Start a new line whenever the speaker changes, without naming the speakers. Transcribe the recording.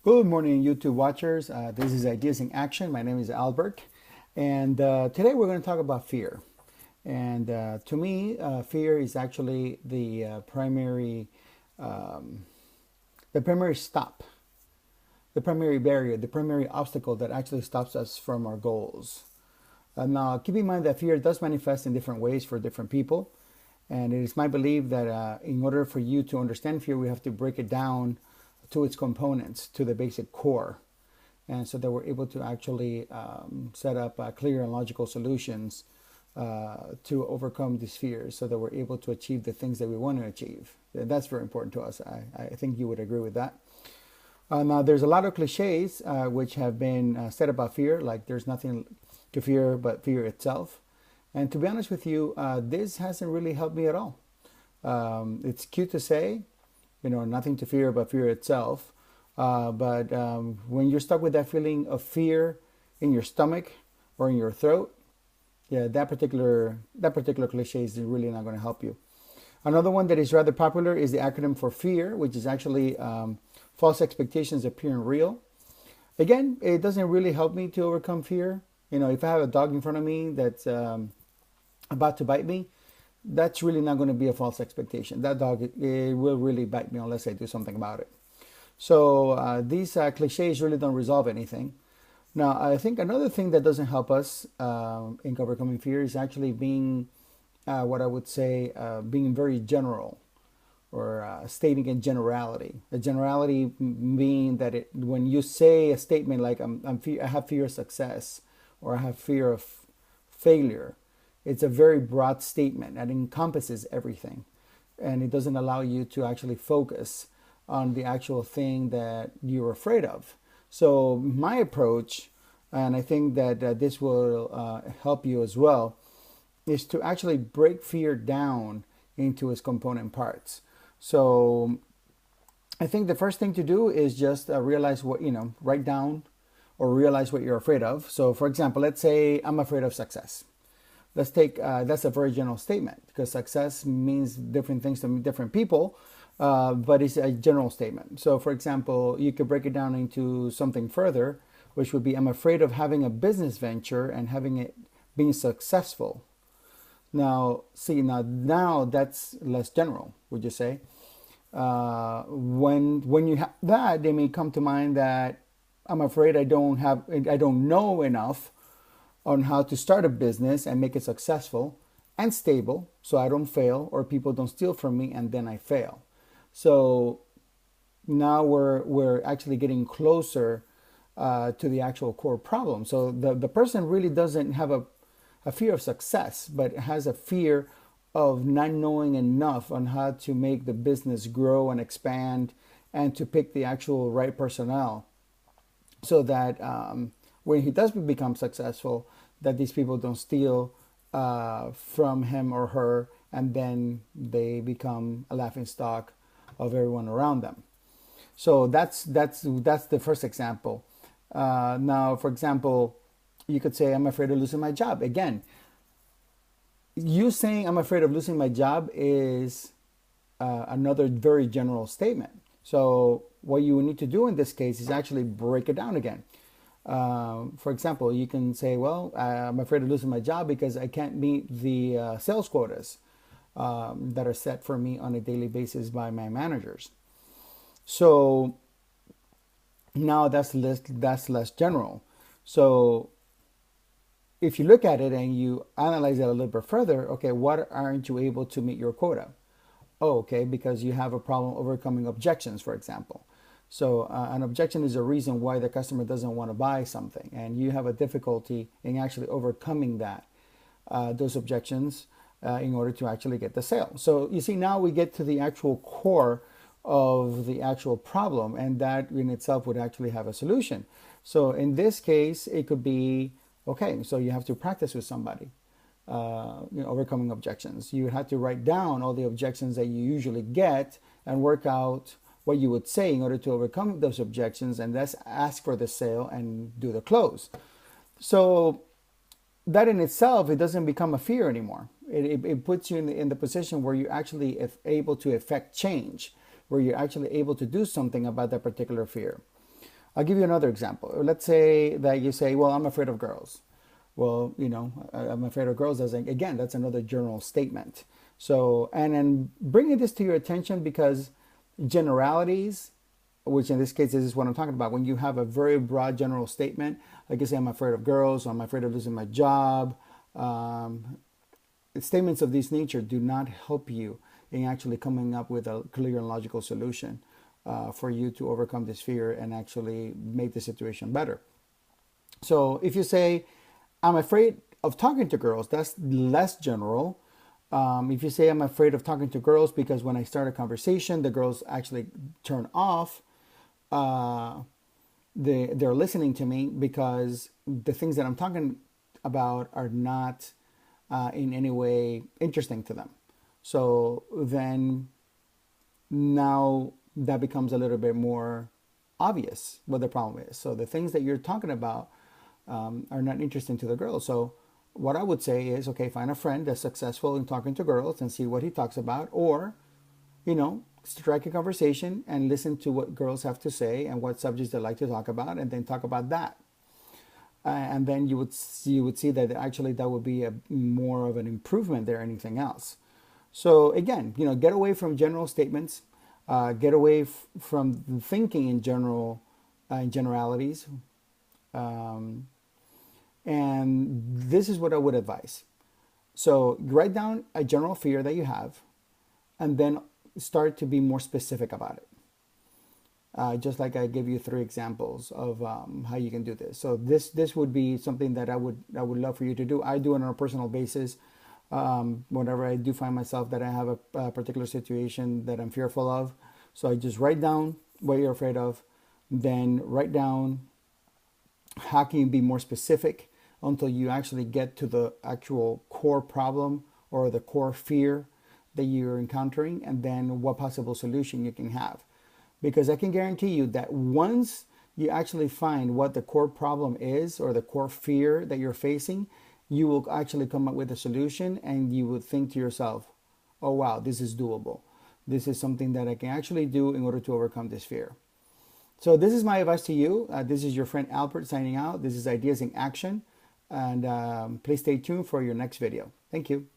Good morning, YouTube watchers. This is Ideas in Action. My name is Albert, and today we're going to talk about fear. And to me, fear is actually um, the primary stop, the primary barrier, the primary obstacle that actually stops us from our goals. Now, keep in mind that fear does manifest in different ways for different people, and it is my belief that in order for you to understand fear, we have to break it down to its components, to the basic core, and so that we're able to actually set up clear and logical solutions to overcome these fears so that we're able to achieve the things that we want to achieve. That's very important to us. I think you would agree with that. Now, there's a lot of cliches which have been said about fear, like there's nothing to fear but fear itself. And to be honest with you, this hasn't really helped me at all. It's cute to say, nothing to fear but fear itself. But when you're stuck with that feeling of fear in your stomach or in your throat, yeah, that particular cliche is really not going to help you. Another one that is rather popular is the acronym for FEAR, which is actually false expectations appearing real. Again, it doesn't really help me to overcome fear. If I have a dog in front of me that's about to bite me, that's really not going to be a false expectation. That dog, it will really bite me unless I do something about it. So these cliches really don't resolve anything. Now, I think another thing that doesn't help us in overcoming fear is actually being what I would say being very general or stating a generality. A generality being that when you say a statement like I have fear of success or I have fear of failure, it's a very broad statement that encompasses everything, and it doesn't allow you to actually focus on the actual thing that you're afraid of. So my approach, and I think that this will help you as well, is to actually break fear down into its component parts. So I think the first thing to do is just realize what, write down or realize what you're afraid of. So for example, let's say I'm afraid of success. Let's take that's a very general statement because success means different things to different people, but it's a general statement. So for example, you could break it down into something further, which would be I'm afraid of having a business venture and having it being successful. Now, see, now that's less general, would you say? When you have that, they may come to mind that I'm afraid I don't know enough on how to start a business and make it successful and stable so I don't fail or people don't steal from me and then I fail. So now we're actually getting closer to the actual core problem. So the person really doesn't have a fear of success, but has a fear of not knowing enough on how to make the business grow and expand and to pick the actual right personnel so that when he does become successful, that these people don't steal from him or her, and then they become a laughing stock of everyone around them. So that's the first example. Now, for example, you could say, I'm afraid of losing my job. Again, you saying I'm afraid of losing my job is another very general statement. So what you need to do in this case is actually break it down again. For example, you can say, well, I'm afraid of losing my job because I can't meet the sales quotas that are set for me on a daily basis by my managers. So now that's less general. So if you look at it and you analyze it a little bit further, okay, what aren't you able to meet your quota? Oh, okay, because you have a problem overcoming objections, for example. So an objection is a reason why the customer doesn't want to buy something, and you have a difficulty in actually overcoming those objections in order to actually get the sale. So you see, now we get to the actual core of the actual problem, and that in itself would actually have a solution. So in this case, it could be, okay, so you have to practice with somebody, overcoming objections. You have to write down all the objections that you usually get and work out what you would say in order to overcome those objections, and that's ask for the sale and do the close. So that in itself, it doesn't become a fear anymore. It puts you in the position where you're actually able to effect change, where you're actually able to do something about that particular fear. I'll give you another example. Let's say that you say, well, I'm afraid of girls. Well, I'm afraid of girls. As again, that's another general statement. So, and then bringing this to your attention because generalities, which in this case this is what I'm talking about, when you have a very broad general statement, like you say, I'm afraid of girls, or I'm afraid of losing my job. Statements of this nature do not help you in actually coming up with a clear and logical solution for you to overcome this fear and actually make the situation better. So if you say, I'm afraid of talking to girls, that's less general. If you say, I'm afraid of talking to girls because when I start a conversation, the girls actually turn off, they're listening to me because the things that I'm talking about are not in any way interesting to them. So then now that becomes a little bit more obvious what the problem is. So the things that you're talking about are not interesting to the girls. So what I would say is, okay, find a friend that's successful in talking to girls and see what he talks about, or, strike a conversation and listen to what girls have to say and what subjects they like to talk about, and then talk about that. And then you would see that actually that would be a more of an improvement than anything else. So again, get away from general statements, get away from thinking in generalities. And this is what I would advise. So write down a general fear that you have, and then start to be more specific about it. Just like I gave you 3 examples of how you can do this. So this would be something that I would love for you to do. I do it on a personal basis. Whenever I do find myself that I have a particular situation that I'm fearful of, so I just write down what you're afraid of, then write down how can you be more specific until you actually get to the actual core problem or the core fear that you're encountering, and then what possible solution you can have. Because I can guarantee you that once you actually find what the core problem is or the core fear that you're facing, you will actually come up with a solution, and you would think to yourself, oh wow, this is doable. This is something that I can actually do in order to overcome this fear. So this is my advice to you. This is your friend Albert signing out. This is Ideas in Action. And please stay tuned for your next video. Thank you.